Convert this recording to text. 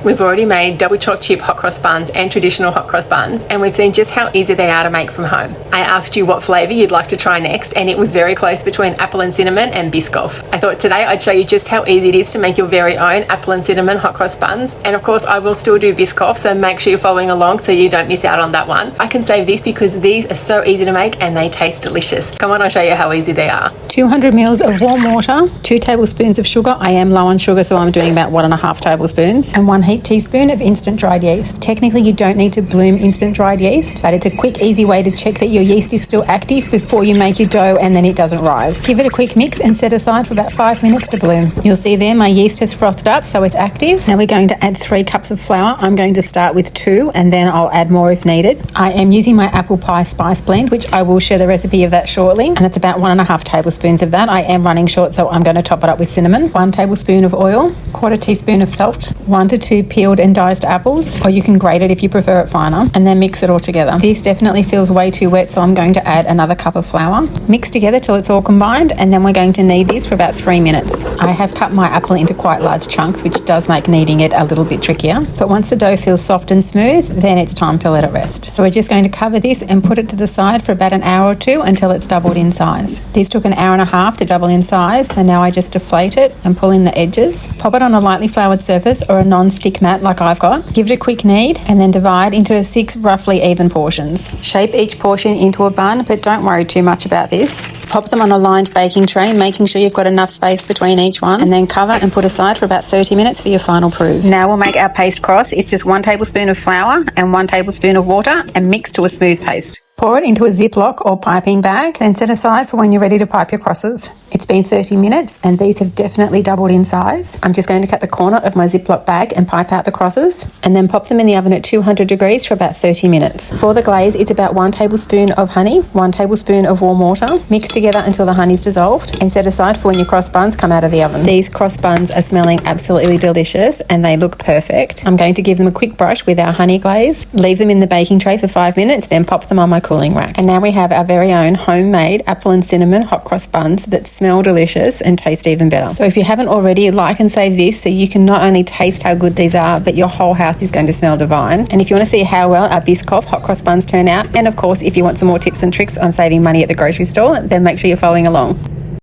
We've already made double chocolate chip hot cross buns and traditional hot cross buns, and we've seen just how easy they are to make from home. I asked you what flavour you'd like to try next, and it was very close between apple and cinnamon and Biscoff. I thought today I'd show you just how easy it is to make your very own apple and cinnamon hot cross buns, and of course I will still do Biscoff, so make sure you're following along so you don't miss out on that one. I can save this because these are so easy to make and they taste delicious. Come on, I'll show you how easy they are. 200 mils of warm water, 2 tablespoons of sugar. I am low on sugar, so I'm doing about 1.5 tablespoons, and 1 heaped teaspoon of instant dried yeast. Technically you don't need to bloom instant dried yeast, but it's a quick easy way to check that your yeast is still active before you make your dough and then it doesn't rise. Give it a quick mix and set aside for about 5 minutes to bloom. You'll see there my yeast has frothed up, so it's active. Now we're going to add 3 cups of flour. I'm going to start with 2 and then I'll add more if needed. I am using my apple pie spice blend, which I will share the recipe of that shortly, and it's about 1.5 tablespoons of that. I am running short, so I'm going to top it up with cinnamon. 1 tablespoon of oil, 1/4 teaspoon of salt, 1 to 2 peeled and diced apples, or you can grate it if you prefer it finer, and then mix it all together. This definitely feels way too wet, so I'm going to add another cup of flour. Mix together till it's all combined, and then we're going to knead this for about 3 minutes. I have cut my apple into quite large chunks, which does make kneading it a little bit trickier, but once the dough feels soft and smooth, then it's time to let it rest. So we're just going to cover this and put it to the side for about an hour or 2 until it's doubled in size. This took an hour and a half to double in size, so now I just deflate it and pull in the edges. Pop it on a lightly floured surface or a non-stick mat like I've got. Give it a quick knead and then divide into 6 roughly even portions. Shape each portion into a bun, but don't worry too much about this. Pop them on a lined baking tray, making sure you've got enough space between each one, and then cover and put aside for about 30 minutes for your final proof. Now we'll make our paste cross. It's just 1 tablespoon of flour and 1 tablespoon of water and mix to a smooth paste. Pour it into a Ziploc or piping bag and set aside for when you're ready to pipe your crosses. It's been 30 minutes and these have definitely doubled in size. I'm just going to cut the corner of my Ziploc bag and pipe out the crosses, and then pop them in the oven at 200 degrees for about 30 minutes. For the glaze, it's about 1 tablespoon of honey, 1 tablespoon of warm water. Mix together until the honey's dissolved and set aside for when your cross buns come out of the oven. These cross buns are smelling absolutely delicious and they look perfect. I'm going to give them a quick brush with our honey glaze, leave them in the baking tray for 5 minutes, then pop them on my cooling rack. And now we have our very own homemade apple and cinnamon hot cross buns that smell delicious and taste even better. So if you haven't already, like and save this so you can not only taste how good these are, but your whole house is going to smell divine. And if you want to see how well our Biscoff hot cross buns turn out, and of course if you want some more tips and tricks on saving money at the grocery store, then make sure you're following along.